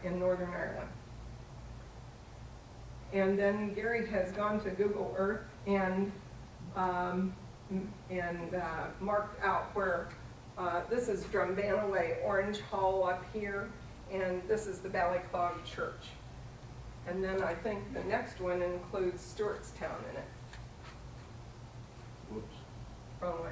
in Northern Ireland. And then Gary has gone to Google Earth and marked out where this is Drumbanaway Orange Hall up here, and this is the Ballyclog Church. And then I think the next one includes Stewartstown in it. Whoops. Wrong way.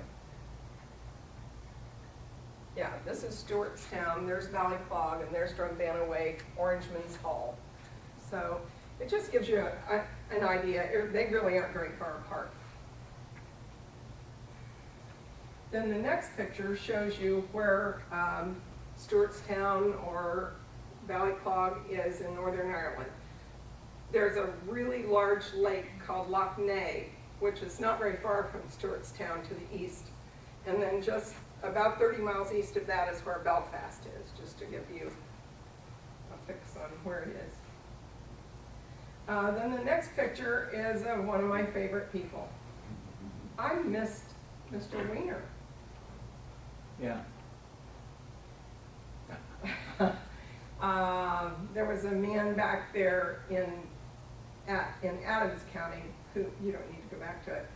Yeah, this is Stewartstown, there's Ballyclog, and there's Drumbanaway Orangeman's Hall. So it just gives you an idea. They really aren't very far apart. Then the next picture shows you where Stewartstown or Ballyclog is in Northern Ireland. There's a really large lake called Loch Ness, which is not very far from Stewartstown to the east. And then just about 30 miles east of that is where Belfast is, just to give you a fix on where it is. Then the next picture is of one of my favorite people. I missed Mr. Wiener. Yeah. There was a man back there in Adams County, who, you don't need to go back to it,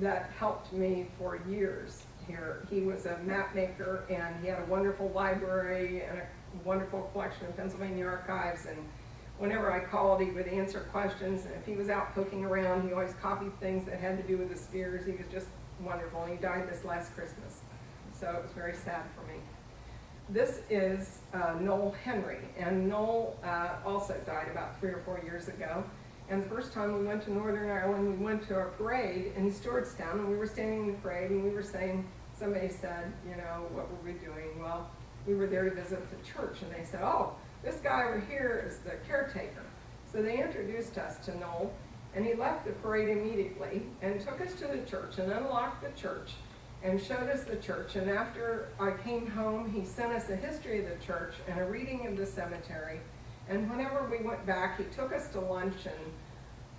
that helped me for years here. He was a map maker, and he had a wonderful library and a wonderful collection of Pennsylvania archives, and whenever I called, he would answer questions, and if he was out poking around, he always copied things that had to do with the SPEERs. He was just wonderful, and he died this last Christmas, so it was very sad for me. This is Noel Henry, and Noel also died about 3 or 4 years ago. And the first time we went to Northern Ireland, we went to a parade in Stewartstown, and we were standing in the parade, and we were saying, somebody said, you know, what were we doing? Well, we were there to visit the church, and they said, oh, this guy over here is the caretaker. So they introduced us to Noel, and he left the parade immediately and took us to the church and unlocked the church and showed us the church. And after I came home, he sent us a history of the church and a reading of the cemetery. And whenever we went back, he took us to lunch, and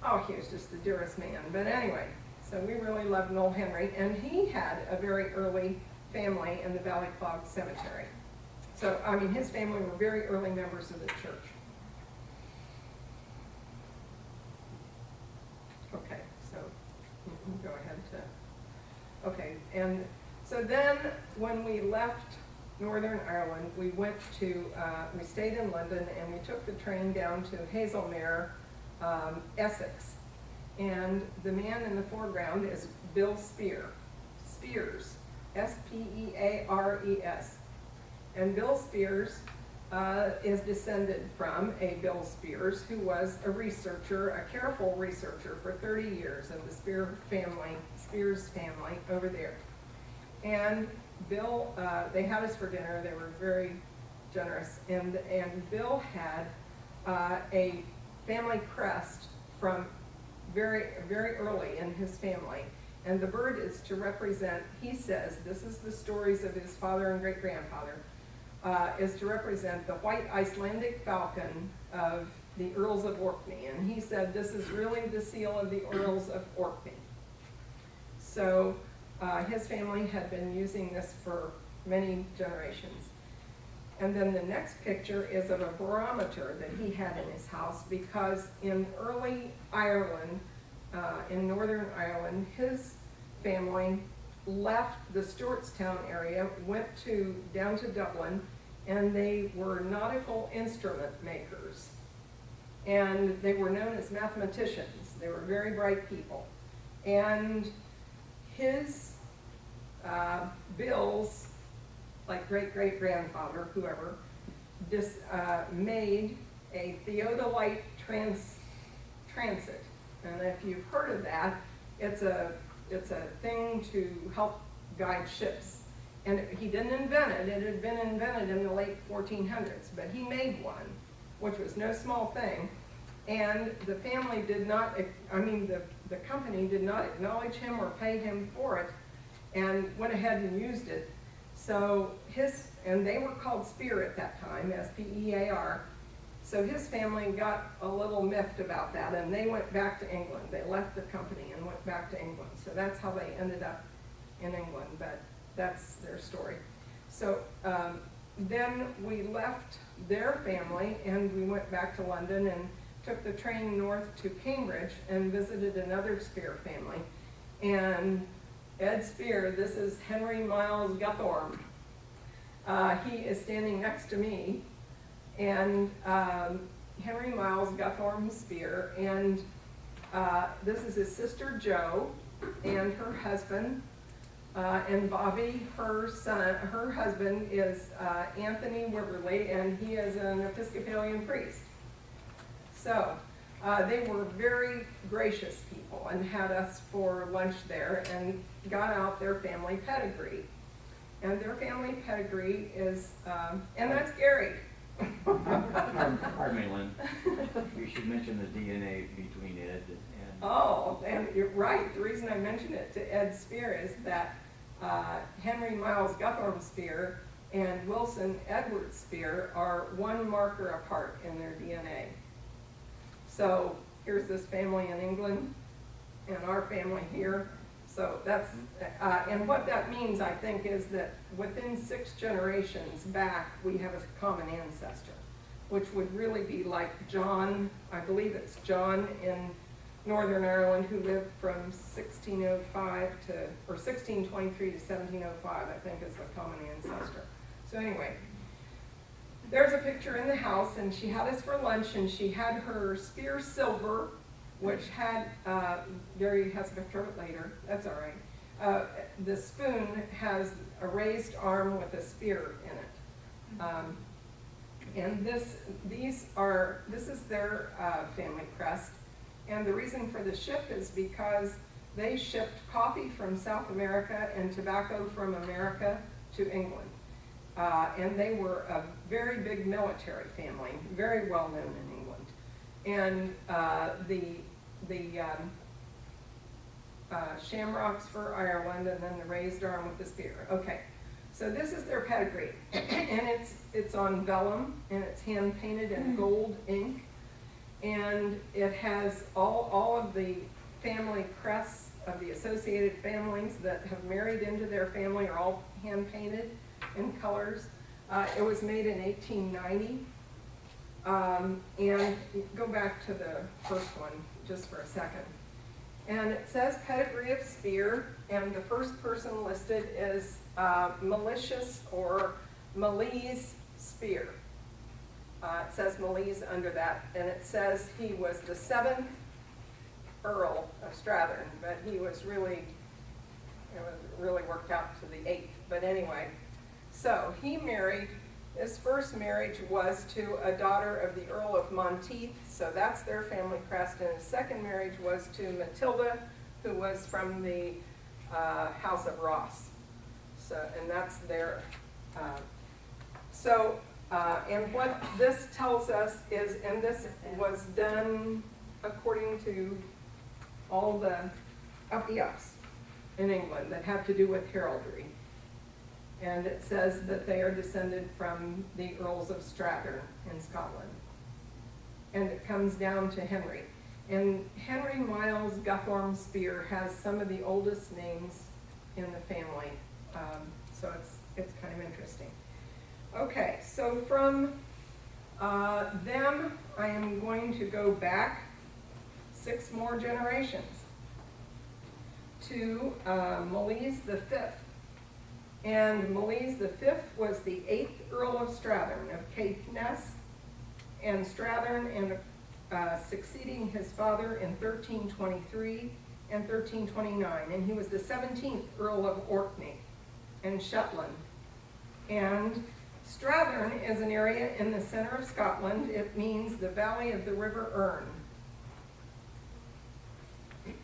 oh, he was just the dearest man. But anyway, so we really loved Noel Henry, and he had a very early family in the Ballyclog Cemetery. So, I mean, his family were very early members of the church. Okay, so you can go ahead to, okay, and so then when we left Northern Ireland, we went to, we stayed in London, and we took the train down to Hazelmere, Essex. And the man in the foreground is Bill Spears, S-P-E-A-R-E-S. And Bill Spears is descended from a Bill Spears who was a researcher, a careful researcher for 30 years of the Spears family over there. And Bill, they had us for dinner. They were very generous. And Bill had a family crest from very, very early in his family. And the bird is to represent, he says, this is the stories of his father and great-grandfather, is to represent the white Icelandic falcon of the Earls of Orkney. And he said this is really the seal of the Earls of Orkney. So his family had been using this for many generations. And then the next picture is of a barometer that he had in his house, because in early Ireland, in Northern Ireland, his family left the Stewartstown area, went down to Dublin, and they were nautical instrument makers. And they were known as mathematicians. They were very bright people. And his, Bill's, like great-great-grandfather, whoever, made a theodolite transit. And if you've heard of that, it's a thing to help guide ships. And he didn't invent it. It had been invented in the late 1400s, but he made one, which was no small thing. And the family did not, the company did not acknowledge him or pay him for it, and went ahead and used it. So and they were called SPEER at that time, S-P-E-A-R. So his family got a little miffed about that, and they went back to England. They left the company and went back to England. So that's how they ended up in England, but that's their story. So then we left their family and we went back to London and took the train north to Cambridge and visited another SPEER family. And Ed SPEER, this is Henry Miles Guthorm. He is standing next to me, and Henry Miles Guthorm SPEER, and this is his sister Jo and her husband, and Bobby, her son. Her husband is Anthony Wiberly, and he is an Episcopalian priest. So they were very gracious people and had us for lunch there and got out their family pedigree. And their family pedigree is, and that's Gary. Pardon me, Lynn. You should mention the DNA between Ed and... Oh, and you're right. The reason I mentioned it to Ed SPEER is that Henry Miles Guthorm SPEER and Wilson Edward SPEER are one marker apart in their DNA. So here's this family in England and our family here. So that's, and what that means, I think, is that within 6 generations back, we have a common ancestor, which would really be like John, I believe it's John in Northern Ireland, who lived from 1605 to, or 1623 to 1705, I think is the common ancestor. So anyway, there's a picture in the house, and she had us for lunch, and she had her SPEER silver, which had, Gary has a picture of it later, that's all right. The spoon has a raised arm with a spear in it. And this is their family crest. And the reason for the ship is because they shipped coffee from South America and tobacco from America to England. And they were a very big military family, very well known in England. And the shamrocks for Ireland, and then the raised arm with the spear. Okay, so this is their pedigree. And it's on vellum, and it's hand painted in gold ink. And it has all of the family crests of the associated families that have married into their family are all hand painted in colors. It was made in 1890. And go back to the first one just for a second. And it says pedigree of SPEER, and the first person listed is Malicious or Malise SPEER. It says Malise under that, and it says he was the 7th Earl of Strathern, but he was really, it really worked out to the 8th. But anyway, so he married, his first marriage was to a daughter of the Earl of Monteith, so that's their family crest, and his second marriage was to Matilda, who was from the House of Ross. So, and that's their, and what this tells us is, and this was done according to all the uppy-ups in England that have to do with heraldry. And it says that they are descended from the Earls of Strathern in Scotland. And it comes down to Henry. And Henry Miles Guthorm SPEER has some of the oldest names in the family. So it's kind of interesting. Okay, so from them, I am going to go back 6 more generations to Malise the 5th. And Malise the 5th was the 8th Earl of Strathern of Caithness and Strathern, and succeeding his father in 1323 and 1329. And he was the 17th Earl of Orkney and Shetland. And Strathern is an area in the center of Scotland. It means the valley of the River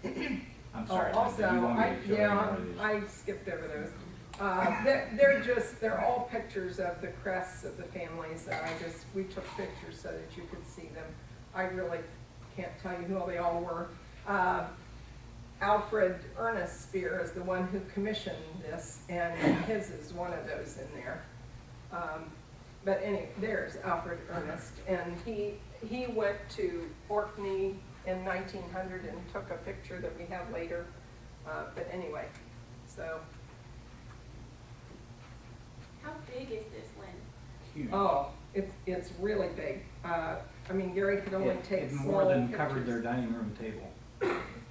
Erne. I'm sorry. Also, I skipped over those. They're all pictures of the crests of the families that we took pictures so that you could see them. I really can't tell you who they all were. Alfred Ernest SPEER is the one who commissioned this, and his is one of those in there. But anyway, there's Alfred Ernest, and he went to Orkney in 1900 and took a picture that we have later. But anyway, so. How big is this, Lynn? huge. Oh, it's really big. I mean, Gary could only take It small more than pictures. covered their dining room table.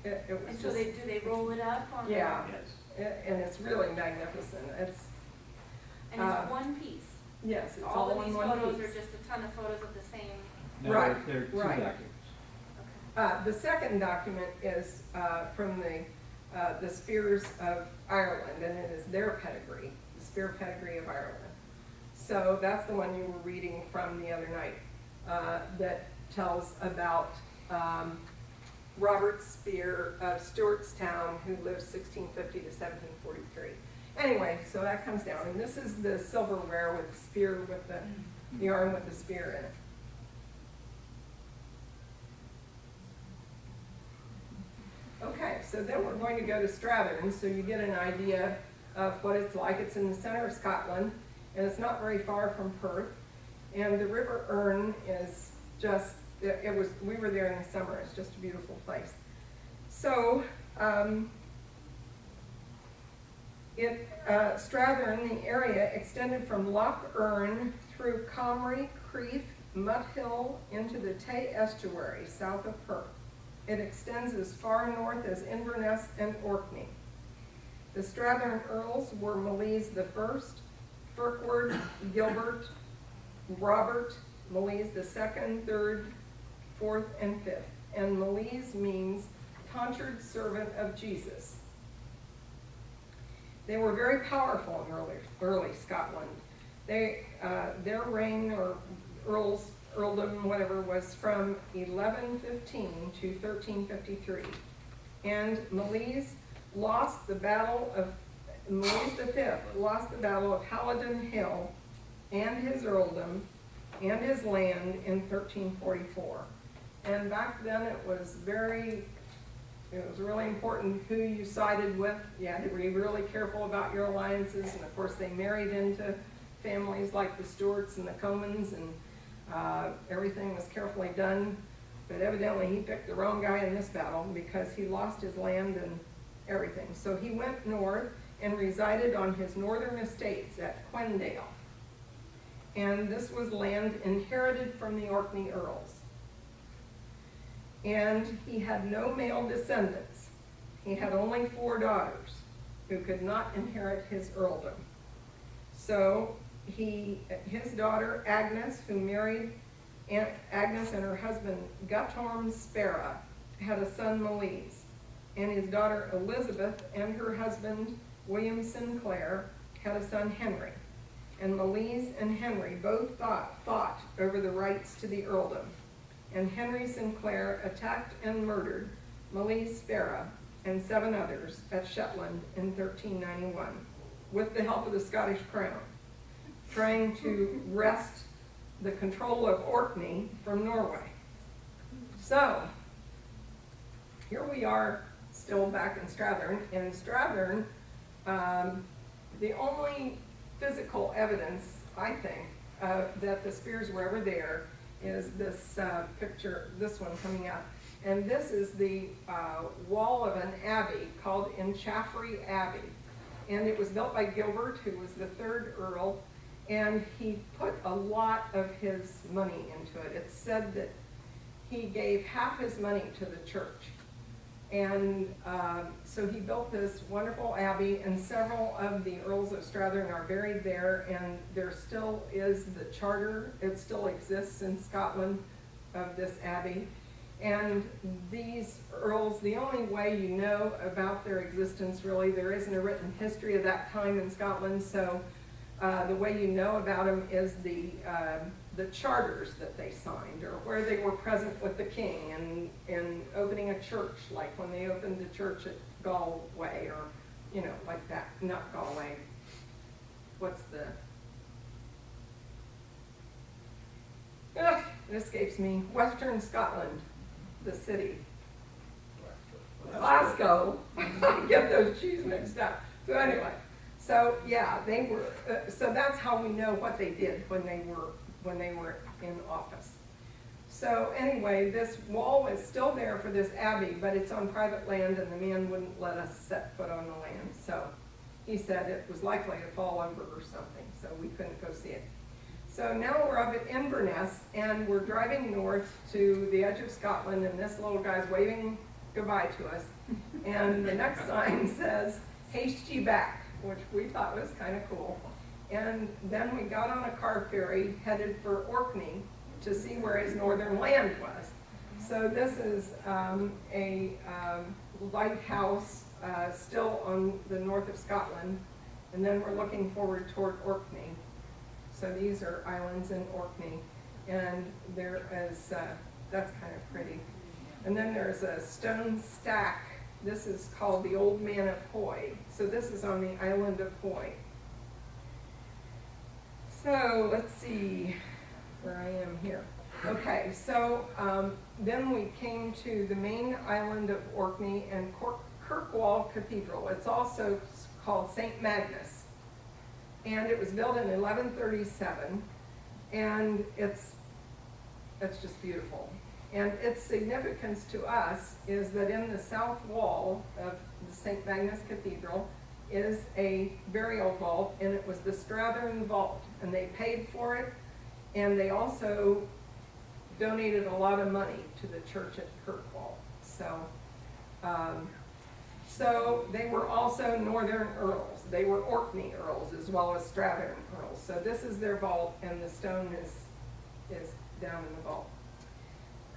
It was And so just, do they roll it up on? yeah, Yes. and it's really magnificent. It's, And it's one piece? yes, it's All all of in these one photos piece. are just a ton of photos of the same? No, Right, they're two right. documents. Okay. The second document is from the Speers of Ireland, and it is their pedigree, the Speer pedigree of Ireland. So that's the one you were reading from the other night, that tells about Robert Speer of Stewartstown, who lived 1650 to 1743. Anyway, so that comes down, and this is the silverware with the spear, with the arm with the spear in it. Okay, so then we're going to go to Strathern, so you get an idea of what it's like. It's in the center of Scotland, and it's not very far from Perth. And the River Erne is just, we were there in the summer, it's just a beautiful place. So, Strathern, the area extended from Lough Erne through Comrie, Crieff, Muthill into the Tay estuary south of Perth. It extends as far north as Inverness and Orkney. The Strathern Earls were Malice I, Ferkward, Gilbert, Robert, Malice II, III, IV, and V. And Malice means tonsured servant of Jesus. They were very powerful in early Scotland. Their reign, or earldom, whatever, was from 1115 to 1353. And Malice lost the battle of, Malice V lost the battle of Halidon Hill and his earldom and his land in 1344. And back then it was really important who you sided with. You had to be really careful about your alliances, and of course they married into families like the Stuarts and the Comans, and everything was carefully done. But evidently he picked the wrong guy in this battle because he lost his land and everything. So he went north and resided on his northern estates at Quendale. And this was land inherited from the Orkney Earls. And he had no male descendants. He had only 4 daughters who could not inherit his earldom. So his daughter Agnes, who married Agnes and her husband Guttorm Spera, had a son Malice. And his daughter Elizabeth and her husband William Sinclair had a son Henry. And Malice and Henry both fought over the rights to the earldom. And Henry Sinclair attacked and murdered Malice Spera and 7 others at Shetland in 1391 with the help of the Scottish Crown, trying to wrest the control of Orkney from Norway. So, here we are still back in Strathern. In Strathern, the only physical evidence, I think, that the Speers were ever there is this picture, this one coming up. And this is the wall of an abbey called Inchaffrey Abbey. And it was built by Gilbert, who was the 3rd Earl, and he put a lot of his money into it. It's said that he gave half his money to the church. And so he built this wonderful abbey, and several of the Earls of Strathern are buried there, and there still is the charter. It still exists in Scotland of this abbey. And these Earls, the only way you know about their existence, really, there isn't a written history of that time in Scotland, so the way you know about them is the charters that they signed, or where they were present with the king and opening a church, like when they opened the church at Galway, or, you know, like that. Not Galway. What's the... Ugh, it escapes me. Western Scotland, the city. Glasgow. I get those cheese mixed up. So anyway, so yeah, they were, so that's how we know what they did when they were in office. So anyway, this wall is still there for this abbey, but it's on private land, and the man wouldn't let us set foot on the land. So he said it was likely to fall over or something, so we couldn't go see it. So now we're up at Inverness, and we're driving north to the edge of Scotland, and this little guy's waving goodbye to us. And the next sign says, "Haste ye back," which we thought was kind of cool. And then we got on a car ferry headed for Orkney to see where his northern land was. So this is a lighthouse still on the north of Scotland, and then we're looking forward toward Orkney. So these are islands in Orkney, and there is, that's kind of pretty. And then there's a stone stack. This is called the Old Man of Hoy. So this is on the island of Hoy. So let's see where I am here. Okay, so then we came to the main island of Orkney and Kirkwall Cathedral. It's also called St. Magnus. And it was built in 1137, and it's just beautiful. And its significance to us is that in the south wall of the St. Magnus Cathedral is a burial vault, and it was the Strathern Vault, and they paid for it, and they also donated a lot of money to the church at Kirkwall. So they were also Northern Earls. They were Orkney Earls as well as Strathern Earls. So this is their vault, and the stone is down in the vault.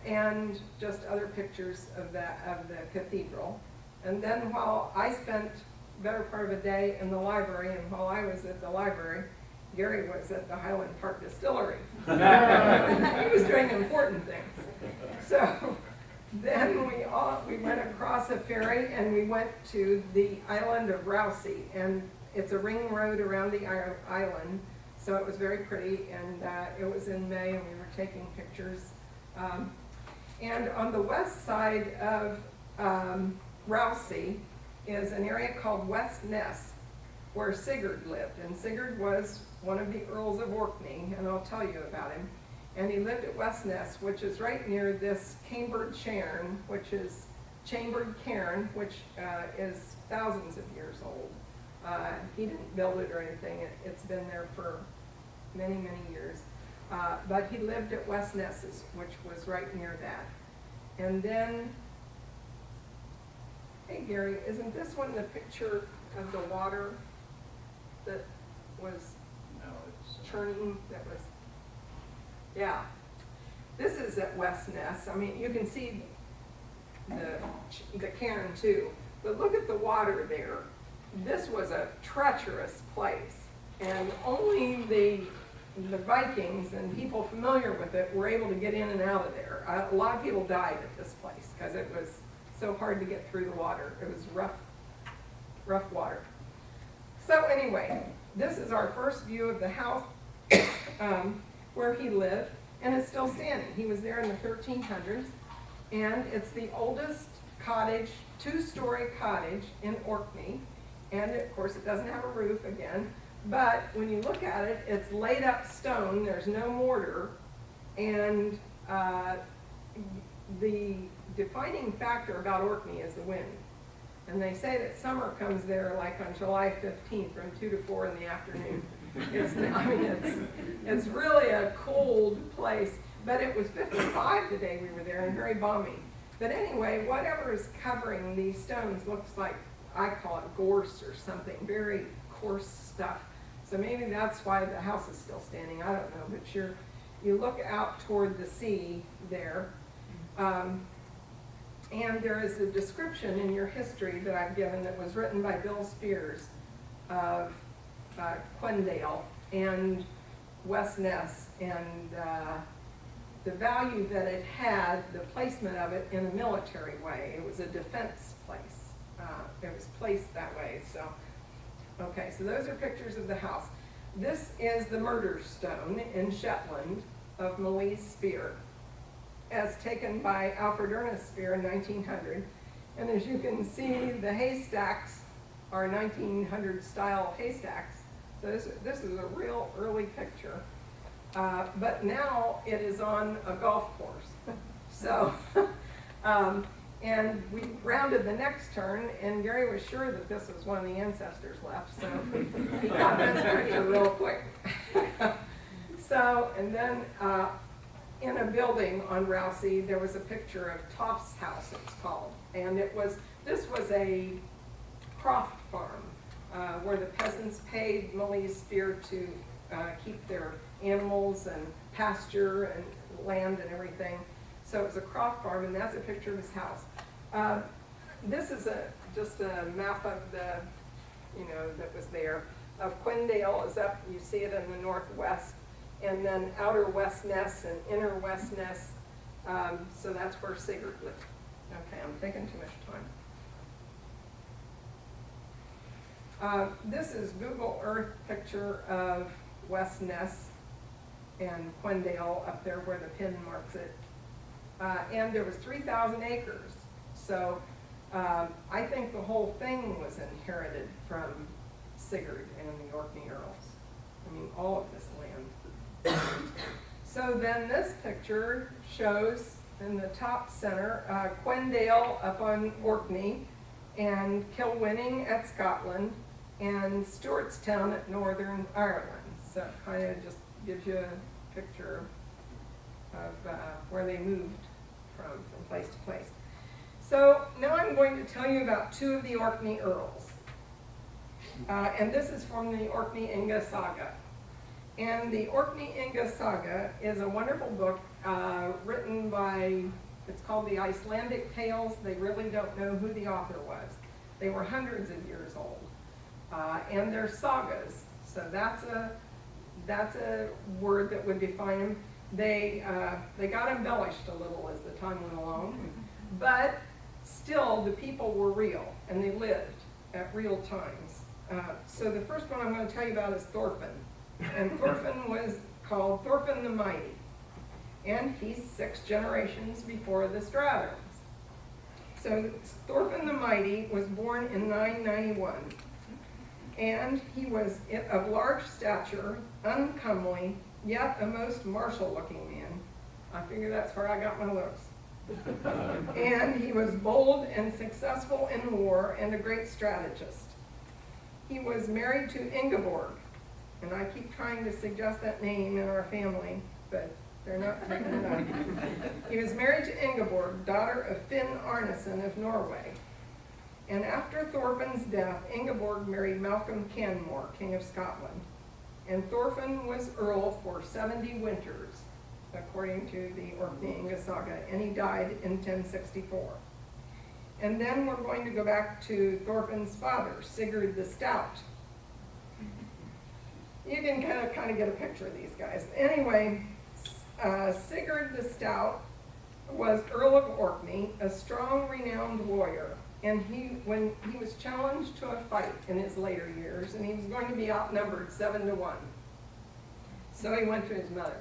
And just other pictures of the cathedral. And then while I spent the better part of a day in the library, and while I was at the library, Gary was at the Highland Park Distillery. He was doing important things. So then we went across a ferry, and we went to the island of Rousey, and it's a ring road around the island, so it was very pretty, and it was in May, and we were taking pictures. And on the west side of Rousey is an area called West Ness, where Sigurd lived, and Sigurd was one of the Earls of Orkney, and I'll tell you about him. And he lived at West Ness, which is right near this Chambered Cairn, which is is thousands of years old. He didn't build it or anything. It's been there for many, many years. But he lived at West Ness, which was right near that. And then, hey Gary, isn't this one the picture of the water that was churning, that was, yeah. This is at West Ness. I mean, you can see the cairn too, but look at the water there. This was a treacherous place, and only the Vikings and people familiar with it were able to get in and out of there. A lot of people died at this place because it was so hard to get through the water. It was rough water. So anyway, this is our first view of the house where he lived, and it's still standing. He was there in the 1300s, and it's the oldest cottage, two-story cottage in Orkney, and of course it doesn't have a roof again, but when you look at it, it's laid up stone, there's no mortar, and the defining factor about Orkney is the wind. And they say that summer comes there like on July 15th from 2 to 4 in the afternoon. It's really a cold place, but it was 55 the day we were there and very balmy. But anyway, whatever is covering these stones looks like, I call it gorse or something, very coarse stuff. So maybe that's why the house is still standing, I don't know, but you look out toward the sea there. And there is a description in your history that I've given that was written by Bill Spears of Quendale and West Ness, and the value that it had, the placement of it in a military way. It was a defense place. It was placed that way. So, okay, so those are pictures of the house. This is the murder stone in Shetland of Malise Speer, as taken by Alfred Ernest Speer in 1900. And as you can see, the haystacks are 1900 style haystacks. So this is a real early picture. But now it is on a golf course. So, and we rounded the next turn, and Gary was sure that this was one of the ancestors left, so he got this picture real quick. So, and then in a building on Rousey, there was a picture of Toff's house, it's called. And this was a croft farm where the peasants paid SPEER to keep their animals and pasture and land and everything. So it was a croft farm, and that's a picture of his house. This is just a map of the, that was there. Quindale is up, you see it in the northwest, and then outer West Ness and inner West Ness. So that's where Sigurd lived. Okay, I'm taking too much time. This is Google Earth picture of West Ness and Quindale up there where the pin marks it. And there was 3,000 acres. So I think the whole thing was inherited from Sigurd and the Orkney Earls. I mean, all of this land. So then this picture shows in the top center, Quindale up on Orkney, and Kilwinning at Scotland, and Stewartstown at Northern Ireland. So it kind of just gives you a picture of where they moved from place to place. So now I'm going to tell you about two of the Orkney Earls. And this is from the Orkney Inga Saga. And the Orkney Inga Saga is a wonderful book written by, it's called the Icelandic Tales. They really don't know who the author was. They were hundreds of years old. And they're sagas. So that's a word that would define them. They got embellished a little as the time went along. But still, the people were real, and they lived at real times. So the first one I'm going to tell you about is Thorfinn. And Thorfinn was called Thorfinn the Mighty. And he's 6 generations before the Strathers. So Thorfinn the Mighty was born in 991. And he was of large stature, uncomely, yet a most martial-looking man. I figure that's where I got my looks. And he was bold and successful in war and a great strategist. He was married to Ingeborg, and I keep trying to suggest that name in our family, but they're not taking it up. He was married to Ingeborg, daughter of Finn Arneson of Norway. And after Thorfinn's death, Ingeborg married Malcolm Canmore, King of Scotland. And Thorfinn was Earl for 70 winters, according to the Orkney Inga Saga, and he died in 1064. And then we're going to go back to Thorfinn's father, Sigurd the Stout. You can kind of get a picture of these guys. Anyway, Sigurd the Stout was Earl of Orkney, a strong, renowned warrior. And when he was challenged to a fight in his later years, and he was going to be outnumbered 7-1. So he went to his mother.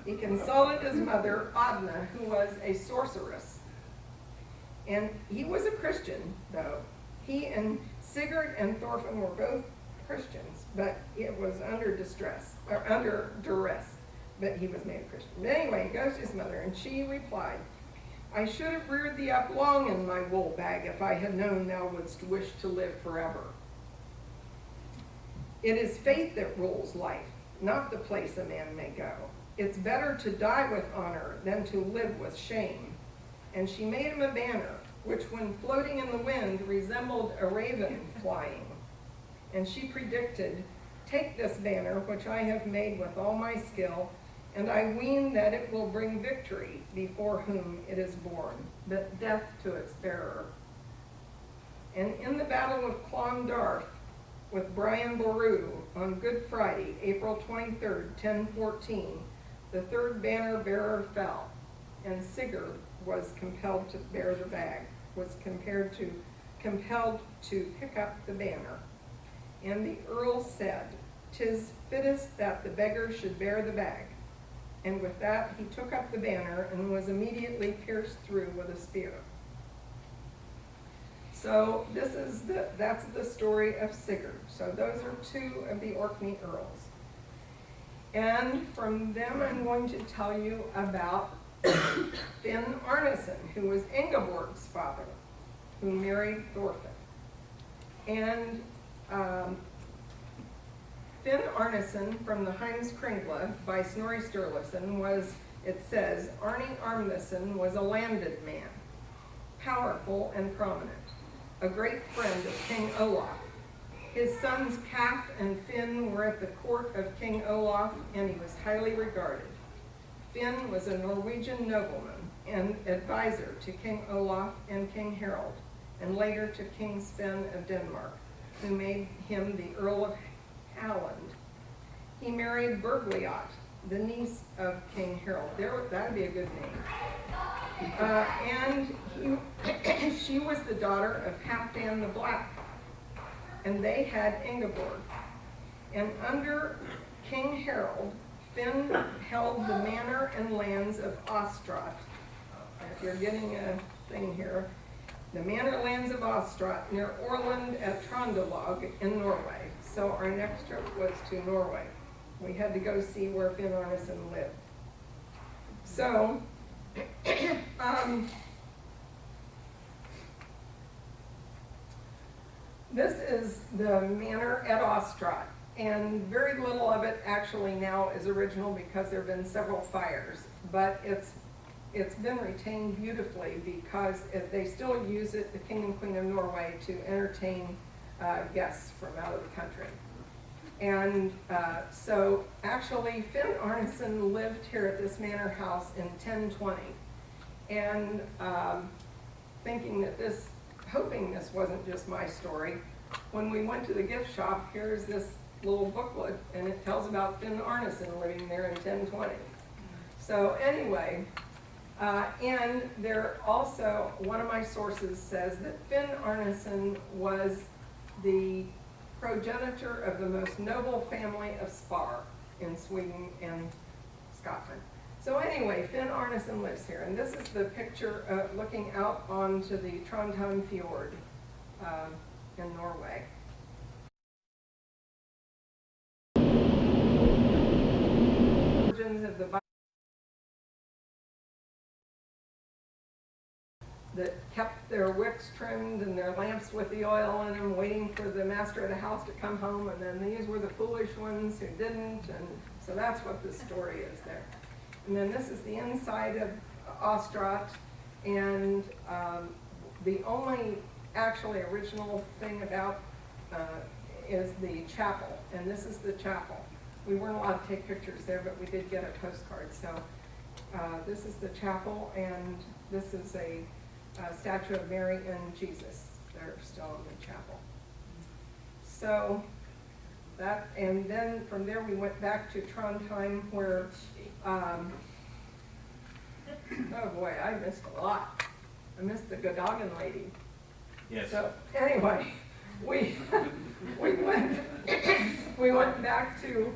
He consulted his mother, Adna, who was a sorceress. And he was a Christian, though. He and Sigurd and Thorfinn were both Christians, but it was under duress, but he was made a Christian. But anyway, he goes to his mother, and she replied, "I should have reared thee up long in my wool bag if I had known thou wouldst wish to live forever. It is fate that rules life, not the place a man may go. It's better to die with honor than to live with shame." And she made him a banner, which when floating in the wind resembled a raven flying. And she predicted, "Take this banner, which I have made with all my skill, and I ween that it will bring victory before whom it is born, but death to its bearer." And in the battle of Clondarf with Brian Boru on Good Friday, April 23rd, 1014, the 3rd banner bearer fell, and Sigurd was compelled to bear the bag, compelled to pick up the banner. And the earl said, "'Tis fittest that the beggar should bear the bag." And with that, he took up the banner and was immediately pierced through with a spear. So that's the story of Sigurd. So those are 2 of the Orkney Earls. And from them, I'm going to tell you about Finn Arneson, who was Ingeborg's father, who married Thorfinn. And Finn Arneson from the Heims Kringla by Snorri Sturluson was, it says, Arnie Arneson was a landed man, powerful and prominent, a great friend of King Olaf. His sons Calf and Finn were at the court of King Olaf, and he was highly regarded. Finn was a Norwegian nobleman and advisor to King Olaf and King Harald, and later to King Sven of Denmark, who made him the Earl of Halland. He married Bergliot, the niece of King Harald. That would be a good name. And she was the daughter of Halfdan the Black, and they had Ingeborg. And under King Harald, Finn held the manor and lands of Ostrot. If you're getting a thing here, the manor lands of Ostrot near Orland at Trondelag in Norway. So our next trip was to Norway. We had to go see where Finn Arneson lived. So, this is the manor at Ostrot, and very little of it actually now is original because there have been several fires, but it's been retained beautifully because they still use it, the King and Queen of Norway, to entertain guests from out of the country. And so actually Finn Arneson lived here at this manor house in 1020. And hoping this wasn't just my story, when we went to the gift shop, here's this little booklet, and it tells about Finn Arneson living there in 1020. So anyway, and there also, one of my sources says that Finn Arneson was the progenitor of the most noble family of SPEER in Sweden and Scotland. So anyway, Finn Arneson lives here, and this is the picture looking out onto the Trondheim Fjord in Norway. Origins of the Bible that kept their wicks trimmed and their lamps with the oil in them, waiting for the master of the house to come home, and then these were the foolish ones who didn't, and so that's what the story is there. And then this is the inside of Ostrot, and the only actually original thing about is the chapel, and this is the chapel. We weren't allowed to take pictures there, but we did get a postcard. So this is the chapel, and this is a statue of Mary and Jesus. They're still in the chapel. So that, and then from there we went back to Trondheim, where oh boy, I missed a lot. I missed the Godagen lady. Yes. So anyway, we went back to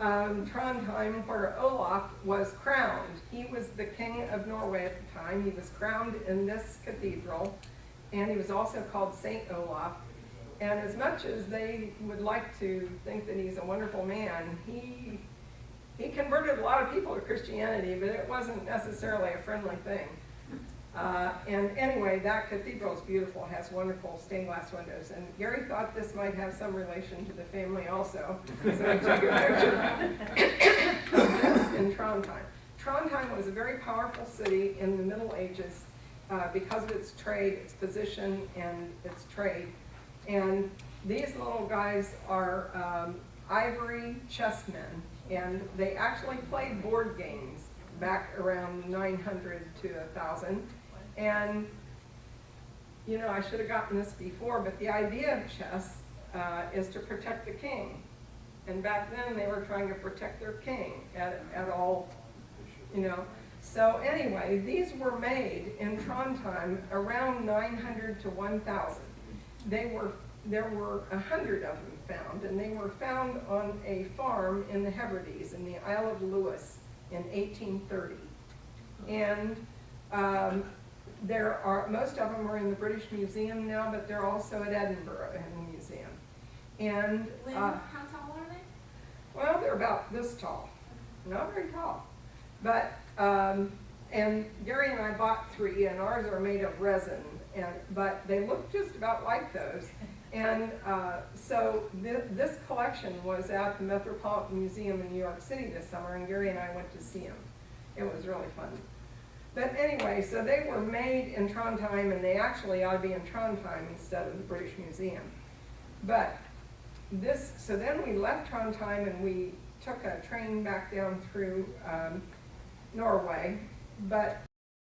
Trondheim, where Olaf was crowned. He was the king of Norway at the time. He was crowned in this cathedral, and he was also called Saint Olaf. And as much as they would like to think that he's a wonderful man, he converted a lot of people to Christianity, but it wasn't necessarily a friendly thing. And anyway, that cathedral is beautiful, has wonderful stained glass windows. And Gary thought this might have some relation to the family also. So I took a picture of this in Trondheim. Trondheim was a very powerful city in the Middle Ages because of its trade, its position, and its trade. And these little guys are ivory chessmen, and they actually played board games back around 900 to 1000. And, you know, I should have gotten this before, but the idea of chess is to protect the king. And back then they were trying to protect their king at all, you know. So anyway, these were made in Trondheim around 900 to 1000. There were 100 of them found, and they were found on a farm in the Hebrides in the Isle of Lewis in 1830. And most of them are in the British Museum now, but they're also at Edinburgh in the museum. And Lynn, how tall are they? well, they're about this tall, not very tall. But and Gary and I bought 3, and ours are made of resin, but they look just about like those. And so this collection was at the Metropolitan Museum in New York City this summer, and Gary and I went to see them. It was really fun. But anyway, so they were made in Trondheim, and they actually ought to be in Trondheim instead of the British Museum. But so then we left Trondheim and we took a train back down through Norway. But